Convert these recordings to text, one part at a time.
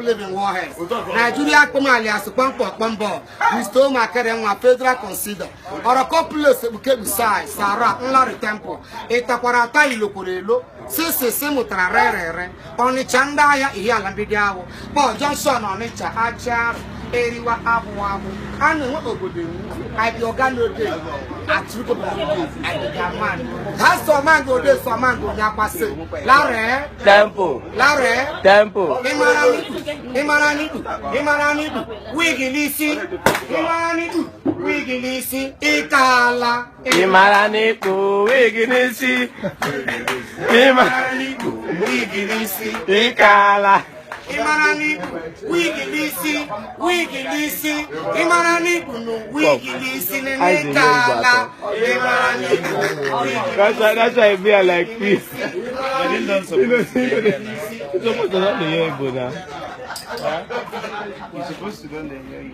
live in Warheads. Nigeria come alias Pampo, we stole my career federal consider. Or a couple of beside Sarah, Nlari Temple, Etaquarata Iloporelo, Sisi Simutra Rere, only Chandaya Ialabidiao, Paul Johnson on it, Achar, Eriwa Abu, and I be organo day. That's the mango, this for mango, Yapase. Lare, Tempo, Lare, Tempo, Imaranidu, Wigilisi, Imaranidu, Wigilisi, Ikala, Imaranidu, Wigilisi, Imaranidu, Wigilisi, Ikala. Imaranidu, Wigilisi, Imaranidu, Wigilisi, Ikala, Imaranidu. That's why I feel like peace. I didn't know so. You're supposed to learn the Yoruba now. You're supposed to learn the Yoruba.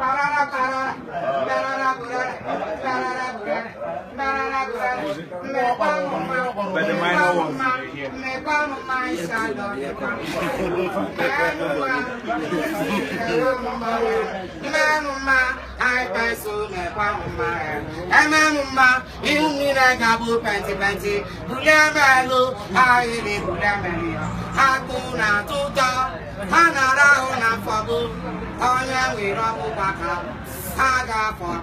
But the minor ones are here. Aga for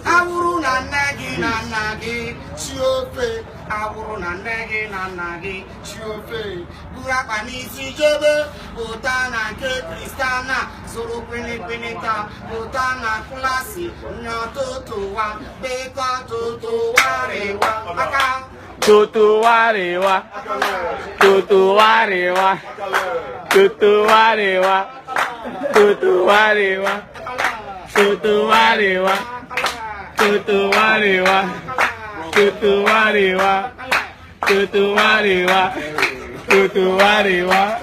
Awuruna nagi na nagi chiofe Awuruna nagi na nagi chiofe Burapa ni sijobe Utana ke Kristana Suru pinita Utana klasi Nyotutuwa Beka tutuwarewa Aka Tutuwarewa Tutuwarewa Tutuwarewa Tutuwarewa Tutuwarewa Tutuwarewa Tutuwarewa Tutuwarewa Tutuwarewa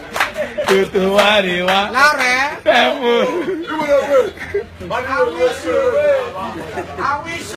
Tutuwarewa Lare Tempo. I wish